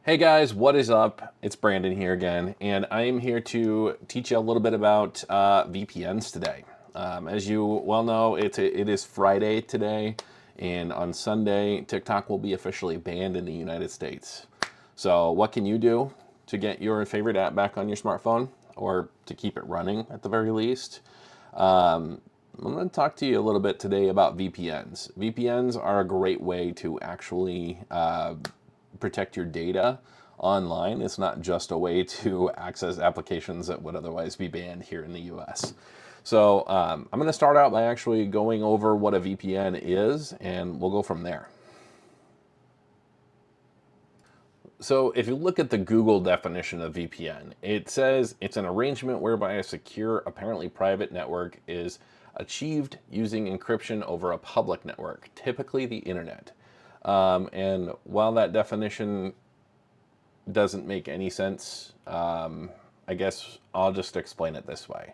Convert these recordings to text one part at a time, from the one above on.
Hey guys, what is up? It's Brandon here again, and I am here to teach you a little bit about VPNs today. As you well know, it is Friday today, and on Sunday, TikTok will be officially banned in the United States. So, what can you do to get your favorite app back on your smartphone, or to keep it running at the very least? I'm going to talk to you a little bit today about VPNs. VPNs are a great way to actually protect your data online. It's not just a way to access applications that would otherwise be banned here in the US. So I'm going to start out by actually going over what a VPN is, and we'll go from there. So if you look at the Google definition of VPN, it says it's an arrangement whereby a secure, apparently private network is achieved using encryption over a public network, typically the internet. And while that definition doesn't make any sense, I guess I'll just explain it this way.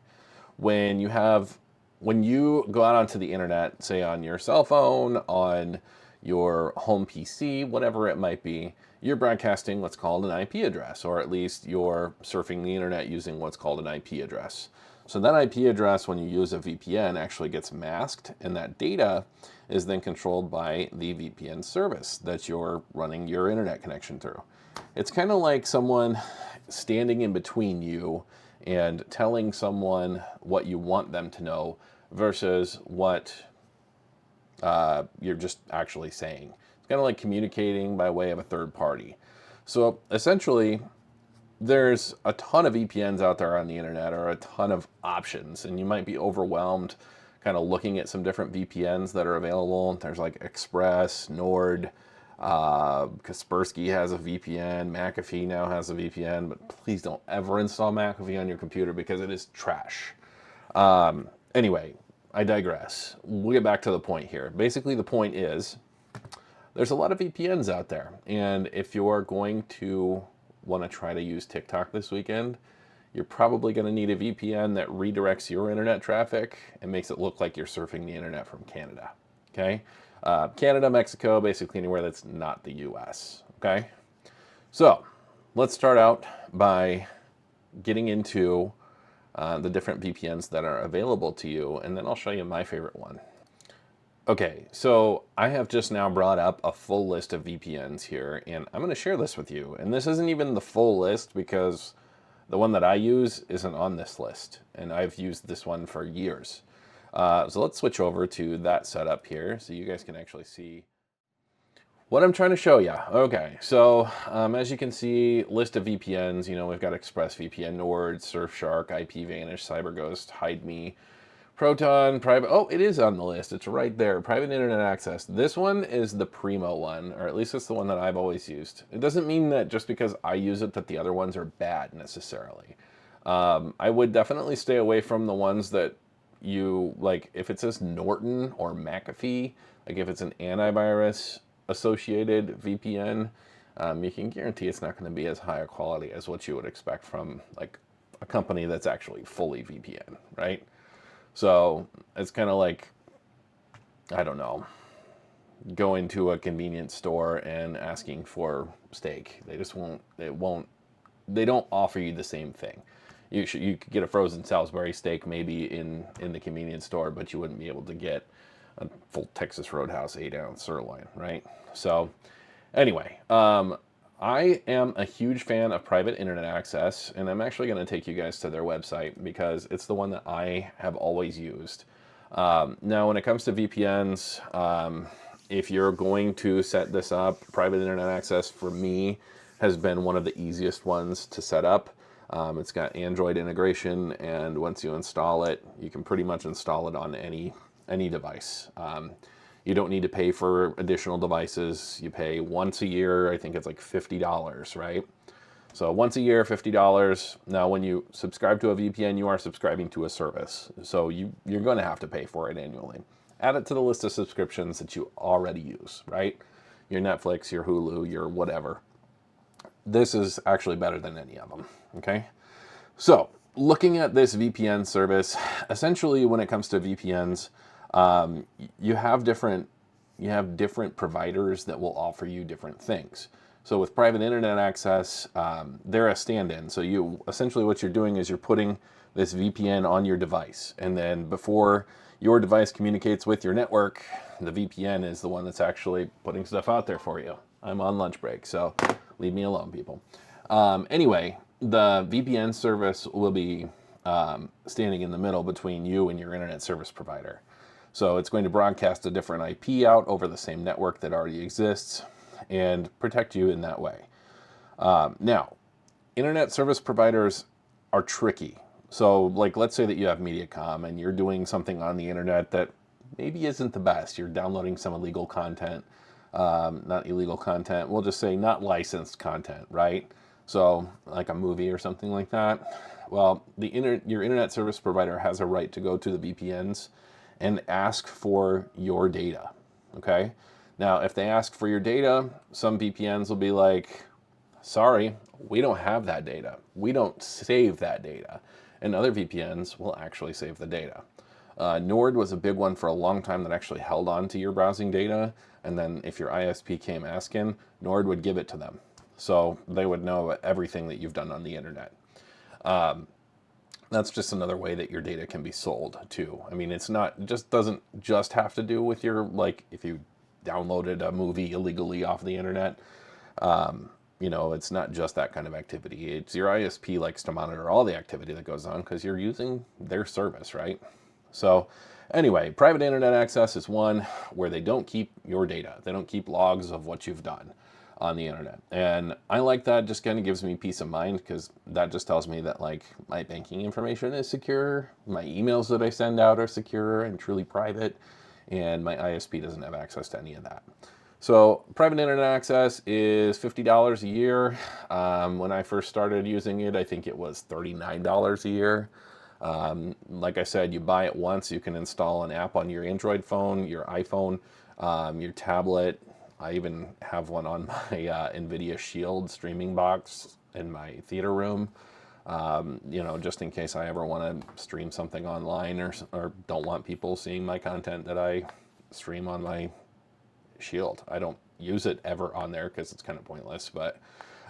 When you have, when you go out onto the internet, say on your cell phone, on your home PC, whatever it might be, you're broadcasting what's called an IP address, or at least you're surfing the internet using what's called an IP address. So that IP address, when you use a VPN, actually gets masked, and that data is then controlled by the VPN service that you're running your internet connection through. It's kind of like someone standing in between you and telling someone what you want them to know versus what you're just actually saying. It's kind of like communicating by way of a third party. So essentially, there's a ton of VPNs out there on the internet, or a ton of options, and you might be overwhelmed kind of looking at some different VPNs that are available. There's like Express, Nord, Kaspersky has a VPN, McAfee now has a VPN, but please don't ever install McAfee on your computer because it is trash. Anyway, I digress. We'll get back to the point here. Basically, the point is there's a lot of VPNs out there, and if you're going to want to try to use TikTok this weekend, you're probably going to need a VPN that redirects your internet traffic and makes it look like you're surfing the internet from Canada. Okay? Canada, Mexico, basically anywhere that's not the US. Okay? So let's start out by getting into the different VPNs that are available to you, and then I'll show you my favorite one. Okay, so I have just now brought up a full list of VPNs here, and I'm going to share this with you. And this isn't even the full list because the one that I use isn't on this list, and I've used this one for years. So let's switch over to that setup here so you guys can actually see what I'm trying to show you. Okay, so as you can see, list of VPNs, we've got ExpressVPN, Nord, Surfshark, IPVanish, CyberGhost, HideMe, Proton, private. Oh, it is on the list. It's right there. Private internet access. This one is the primo one, or at least it's the one that I've always used. It doesn't mean that just because I use it that the other ones are bad necessarily. I would definitely stay away from the ones that you like. If it says Norton or McAfee, like if it's an antivirus associated VPN, you can guarantee it's not going to be as high a quality as what you would expect from like a company that's actually fully VPN, right? So it's kind of like, I don't know, going to a convenience store and asking for steak. They just won't, they don't offer you the same thing. You could get a frozen Salisbury steak maybe in the convenience store, but you wouldn't be able to get a full Texas Roadhouse 8-ounce sirloin, right? So anyway, I am a huge fan of private internet access, and I'm actually going to take you guys to their website because it's the one that I have always used. Now, when it comes to VPNs, if you're going to set this up, private internet access for me has been one of the easiest ones to set up. It's got Android integration, and once you install it, you can pretty much install it on any device. You don't need to pay for additional devices. You pay once a year. I think it's like $50, right? So once a year, $50. Now, when you subscribe to a VPN, you are subscribing to a service. So you're going to have to pay for it annually. Add it to the list of subscriptions that you already use, right? Your Netflix, your Hulu, your whatever. This is actually better than any of them, okay? So looking at this VPN service, essentially when it comes to VPNs, you have different providers that will offer you different things. So with private internet access, they're a stand-in. So you essentially what you're doing is you're putting this VPN on your device, and then before your device communicates with your network, the VPN is the one that's actually putting stuff out there for you. I'm on lunch break, so leave me alone, people. Anyway, the VPN service will be standing in the middle between you and your internet service provider. So it's going to broadcast a different IP out over the same network that already exists and protect you in that way. Now, internet service providers are tricky. So, like, let's say that you have Mediacom and you're doing something on the internet that maybe isn't the best. You're downloading some illegal content, not illegal content, we'll just say not licensed content, right? So, like a movie or something like that. Well, your internet service provider has a right to go to the VPNs and ask for your data, okay? Now, if they ask for your data, some VPNs will be like, sorry, we don't have that data. We don't save that data. And other VPNs will actually save the data. Nord was a big one for a long time that actually held on to your browsing data. And then if your ISP came asking, Nord would give it to them. So they would know everything that you've done on the internet. That's just another way that your data can be sold too. I mean, it's not just doesn't just have to do with your, like, if you downloaded a movie illegally off the internet. You know, it's not just that kind of activity. It's your ISP likes to monitor all the activity that goes on because you're using their service, right? So anyway, private internet access is one where they don't keep your data. They don't keep logs of what you've done on the internet. And I like that. Just kind of gives me peace of mind because that just tells me that, like, my banking information is secure, my emails that I send out are secure and truly private, and my ISP doesn't have access to any of that. So private internet access is $50 a year. When I first started using it, I think it was $39 a year. Like I said, you buy it once. You can install an app on your Android phone, your iPhone, your tablet. I even have one on my NVIDIA Shield streaming box in my theater room. You know, just in case I ever want to stream something online or don't want people seeing my content that I stream on my Shield. I don't use it ever on there because it's kind of pointless, but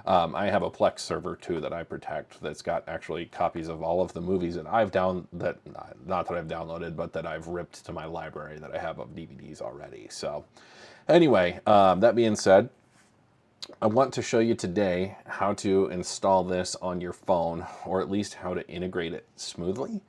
I have a Plex server too that I protect that's got actually copies of all of the movies that not that I've downloaded, but that I've ripped to my library that I have of DVDs already. So anyway, that being said, I want to show you today how to install this on your phone, or at least how to integrate it smoothly.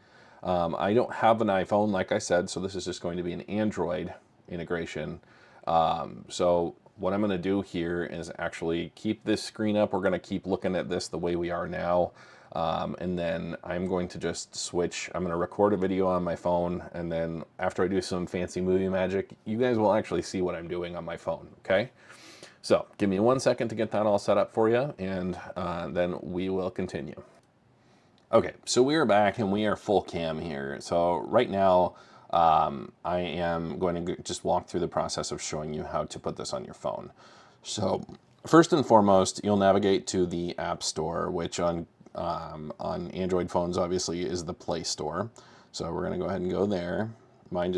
I don't have an iPhone, like I said, so this is just going to be an Android integration. So what I'm going to do here is actually keep this screen up. We're going to keep looking at this the way we are now. And then I'm going to just switch. I'm going to record a video on my phone. And then after I do some fancy movie magic, you guys will actually see what I'm doing on my phone. Okay. So give me 1 second to get that all set up for you. And then we will continue. Okay. So we are back and we are full cam here. So right now, I am going to just walk through the process of showing you how to put this on your phone. So first and foremost, you'll navigate to the App Store, which on Android phones obviously is the Play Store. So we're going to go ahead and go there. My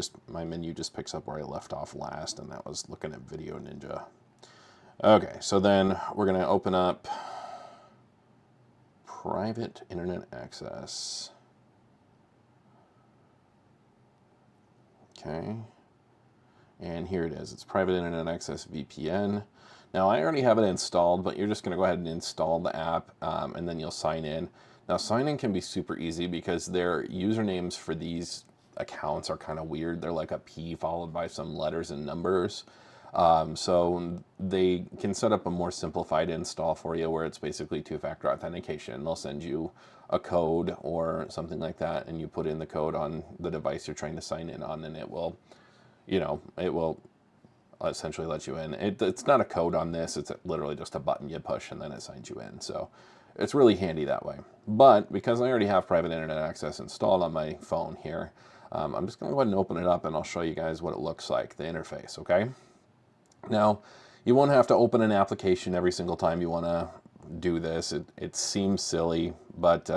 menu just picks up where I left off last, and that was looking at Video Ninja. Okay, so then we're going to open up Private Internet Access. Okay, and here it is. It's Private Internet Access VPN. Now, I already have it installed, but you're just going to go ahead and install the app, and then you'll sign in. Now, sign in can be super easy because their usernames for these accounts are kind of weird. They're like a P followed by some letters and numbers. So they can set up a more simplified install for you where it's basically two-factor authentication. They'll send you a code or something like that, and you put in the code on the device you're trying to sign in on, and it will, it will essentially let you in. It's not a code on this. It's literally just a button you push, and then it signs you in. So it's really handy that way. But because I already have private internet access installed on my phone here, I'm just going to go ahead and open it up, and I'll show you guys what it looks like, the interface, okay? Now, you won't have to open an application every single time you want to do this. It seems silly, but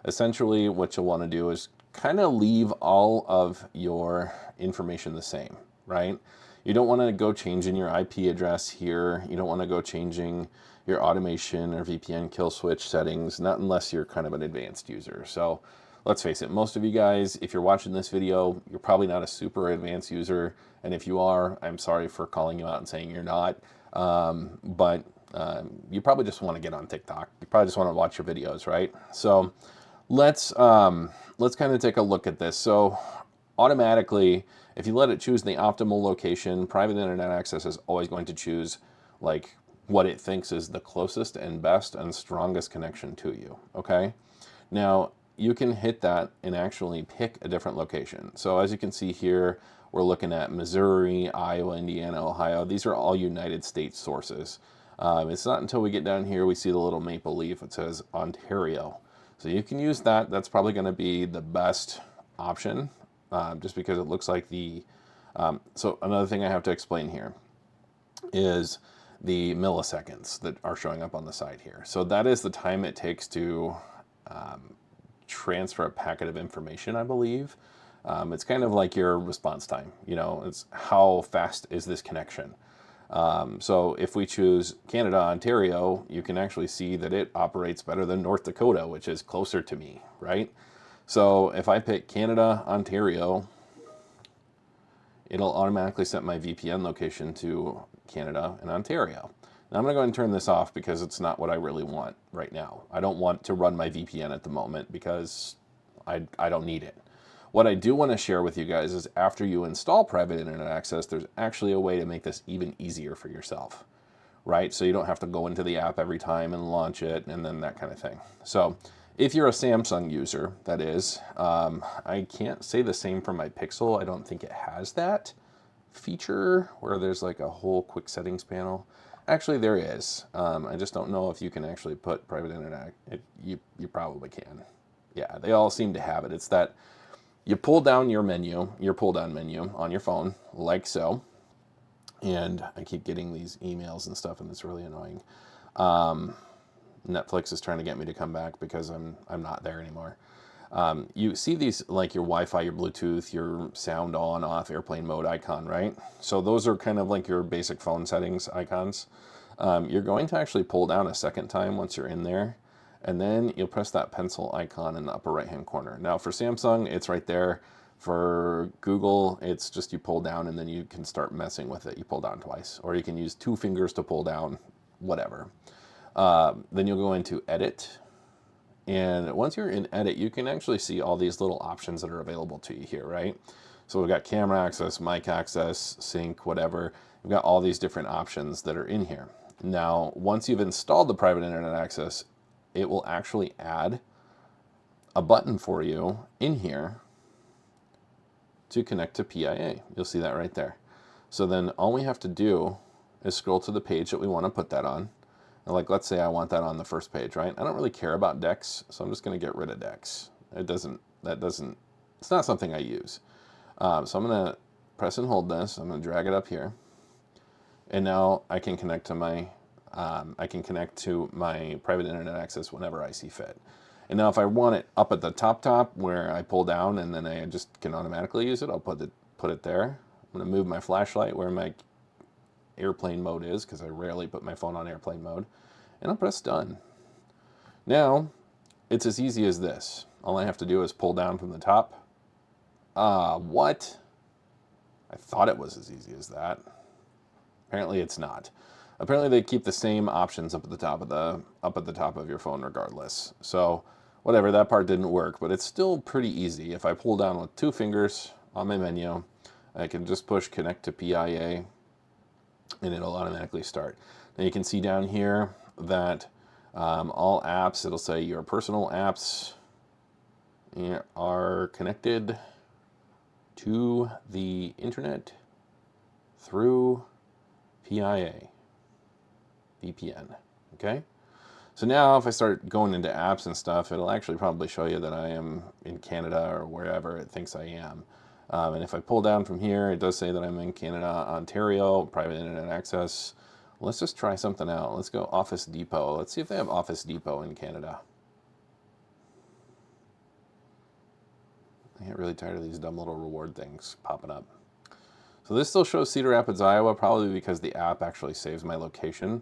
essentially what you'll want to do is kind of leave all of your information the same, right? You don't want to go changing your IP address here. You don't want to go changing your automation or VPN kill switch settings, not unless you're kind of an advanced user. So let's face it, most of you guys, if you're watching this video, you're probably not a super advanced user. And if you are, I'm sorry for calling you out and saying you're not. But you probably just want to get on TikTok. You probably just want to watch your videos, right? So let's kind of take a look at this. So automatically, if you let it choose the optimal location, private internet access is always going to choose like what it thinks is the closest and best and strongest connection to you, okay? Now, you can hit that and actually pick a different location. So as you can see here, we're looking at Missouri, Iowa, Indiana, Ohio. These are all United States sources. It's not until we get down here we see the little maple leaf that says Ontario. So you can use that. That's probably going to be the best option, just because it looks like the... so another thing I have to explain here is the milliseconds that are showing up on the side here. So that is the time it takes to transfer a packet of information, I believe. It's kind of like your response time. You know, it's how fast is this connection. So if we choose Canada, Ontario, you can actually see that it operates better than North Dakota, which is closer to me, right? So if I pick Canada, Ontario, it'll automatically set my VPN location to Canada and Ontario. Now I'm going to go ahead and turn this off because it's not what I really want right now. I don't want to run my VPN at the moment because I don't need it. What I do want to share with you guys is after you install private internet access, there's actually a way to make this even easier for yourself, right? So you don't have to go into the app every time and launch it and then that kind of thing. So if you're a Samsung user, that is, I can't say the same for my Pixel. I don't think it has that feature where there's like a whole quick settings panel. Actually, there is. I just don't know if you can actually put private internet. You probably can. Yeah, they all seem to have it. It's that you pull down your menu, your pull down menu on your phone, like so. And I keep getting these emails and stuff, and it's really annoying. Netflix is trying to get me to come back because I'm not there anymore. You see these like your Wi-Fi, your Bluetooth, your sound on, off, airplane mode icon, right? So those are kind of like your basic phone settings icons. You're going to actually pull down a second time once you're in there, and then you'll press that pencil icon in the upper right-hand corner. Now for Samsung, it's right there. For Google, it's just you pull down and then you can start messing with it. You pull down twice, or you can use 2 fingers to pull down, whatever. Then you'll go into Edit. And once you're in Edit, you can actually see all these little options that are available to you here, right? So we've got camera access, mic access, sync, whatever. We've got all these different options that are in here. Now, once you've installed the private internet access, it will actually add a button for you in here to connect to PIA. You'll see that right there. So then all we have to do is scroll to the page that we want to put that on. And like, let's say I want that on the first page, right? I don't really care about Dex, so I'm just going to get rid of Dex. It's not something I use. So I'm going to press and hold this. I'm going to drag it up here. And now I can connect to my private internet access whenever I see fit. And now if I want it up at the top where I pull down and then I just can automatically use it, I'll put it there. I'm going to move my flashlight where my airplane mode is, because I rarely put my phone on airplane mode, and I'll press done. Now it's as easy as this. All I have to do is pull down from the top. What? I thought it was as easy as that. Apparently it's not. Apparently they keep the same options up at the top of your phone regardless. So whatever, that part didn't work, but it's still pretty easy. If I pull down with 2 fingers on my menu, I can just push connect to PIA and it'll automatically start. Now you can see down here that all apps, it'll say your personal apps are connected to the internet through PIA, VPN, okay? So now if I start going into apps and stuff, it'll actually probably show you that I am in Canada or wherever it thinks I am. And if I pull down from here, it does say that I'm in Canada, Ontario, private internet access. Let's just try something out. Let's go Office Depot. Let's see if they have Office Depot in Canada. I get really tired of these dumb little reward things popping up. So So this still shows Cedar Rapids, Iowa, probably because the app actually saves my location.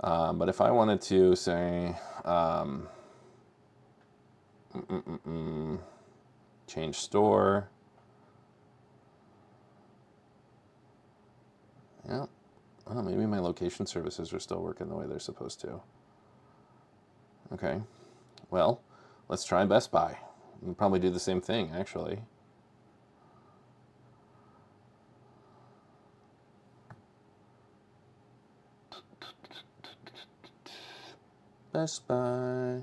But if I wanted to say, change store, yeah, oh, maybe my location services are still working the way they're supposed to. Okay, well, let's try Best Buy. We'll probably do the same thing, actually. Best Buy.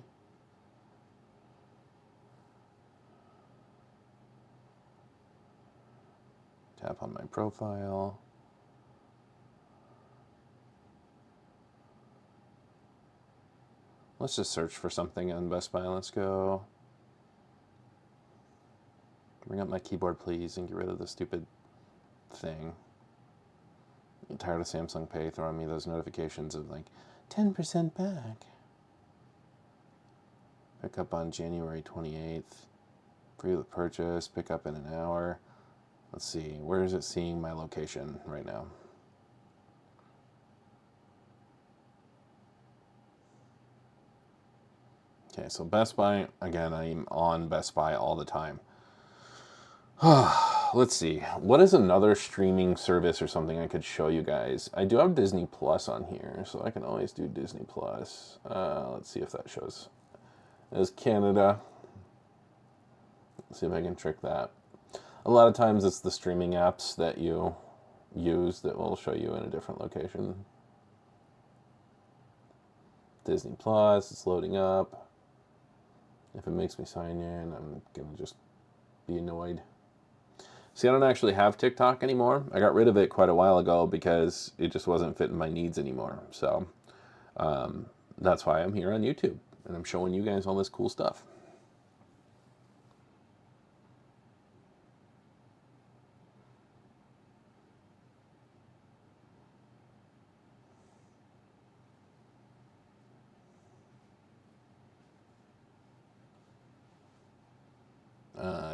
Tap on my profile. Let's just search for something on Best Buy. Let's go. Bring up my keyboard, please, and get rid of the stupid thing. I'm tired of Samsung Pay throwing me those notifications of like 10% back. Pick up on January 28th. Free with purchase. Pick up in an hour. Let's see. Where is it seeing my location right now? Okay, so Best Buy, again, I'm on Best Buy all the time. Let's see. What is another streaming service or something I could show you guys? I do have Disney Plus on here, so I can always do Disney Plus. Let's see if that shows. As Canada. Let's see if I can trick that. A lot of times it's the streaming apps that you use that will show you in a different location. Disney Plus, it's loading up. If it makes me sign in, I'm going to just be annoyed. See, I don't actually have TikTok anymore. I got rid of it quite a while ago because it just wasn't fitting my needs anymore. So that's why I'm here on YouTube, and I'm showing you guys all this cool stuff.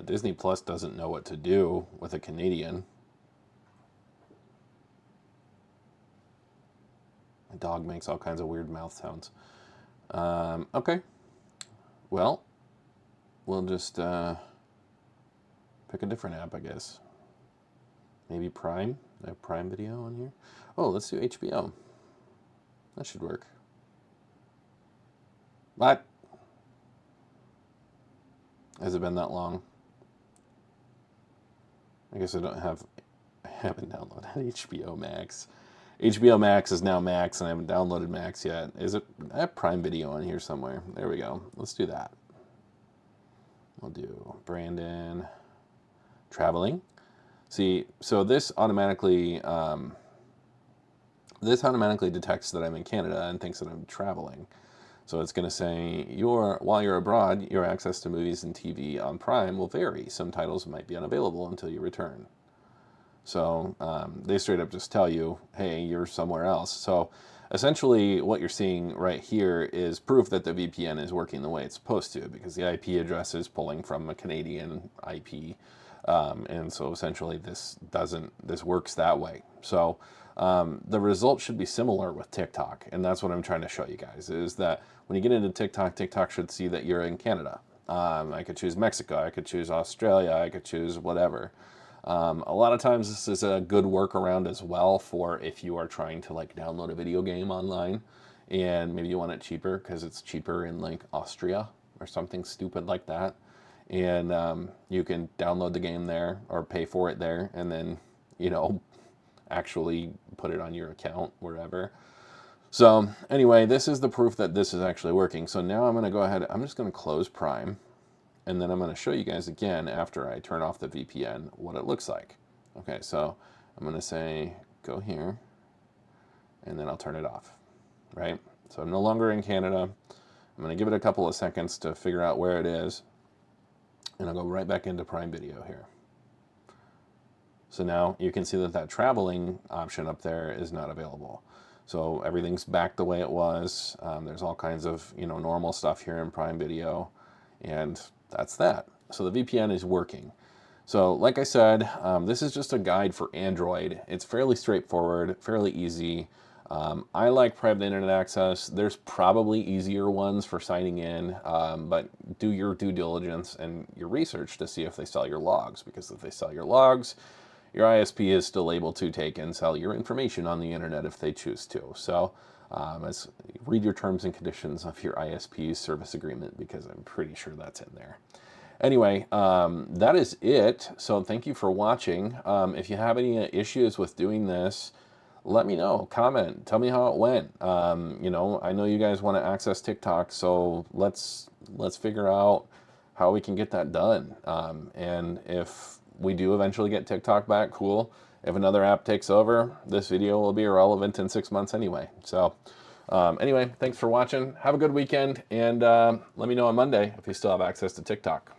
Disney Plus doesn't know what to do with a Canadian. My dog makes all kinds of weird mouth sounds. Okay. Well, we'll just pick a different app, I guess. Maybe Prime. I have Prime Video on here. Oh, let's do HBO. That should work. What? Has it been that long? I guess I haven't downloaded HBO Max. HBO Max is now Max, and I haven't downloaded Max yet. I have Prime Video on here somewhere. There we go. Let's do that. We'll do Brandon. Traveling. See, so this automatically detects that I'm in Canada and thinks that I'm traveling. So it's going to say, while you're abroad, your access to movies and TV on Prime will vary. Some titles might be unavailable until you return. So they straight up just tell you, hey, you're somewhere else. So essentially what you're seeing right here is proof that the VPN is working the way it's supposed to, because the IP address is pulling from a Canadian IP. And so essentially this works that way. So the result should be similar with TikTok. And that's what I'm trying to show you guys, is that when you get into TikTok, TikTok should see that you're in Canada. I could choose Mexico. I could choose Australia. I could choose whatever. A lot of times this is a good workaround as well for if you are trying to like download a video game online and maybe you want it cheaper because it's cheaper in like Austria or something stupid like that. And you can download the game there or pay for it there and then, actually put it on your account wherever. So anyway, this is the proof that this is actually working. So now I'm going to go ahead, I'm just going to close Prime, and then I'm going to show you guys again after I turn off the VPN what it looks like. Okay, so I'm going to say go here, and then I'll turn it off, right? So I'm no longer in Canada. I'm going to give it a couple of seconds to figure out where it is, and I'll go right back into Prime Video here. So now you can see that traveling option up there is not available. So everything's back the way it was. There's all kinds of normal stuff here in Prime Video, and that's that. So the VPN is working. So like I said, this is just a guide for Android. It's fairly straightforward, fairly easy. I like private internet access. There's probably easier ones for signing in, but do your due diligence and your research to see if they sell your logs, because if they sell your logs, your ISP is still able to take and sell your information on the internet if they choose to. So read your terms and conditions of your ISP's service agreement, because I'm pretty sure that's in there. Anyway, that is it. So thank you for watching. If you have any issues with doing this, let me know. Comment. Tell me how it went. You know, I know you guys want to access TikTok, so let's figure out how we can get that done. And if we do eventually get TikTok back, cool. If another app takes over, this video will be irrelevant in 6 months anyway. So anyway, thanks for watching. Have a good weekend, and let me know on Monday if you still have access to TikTok.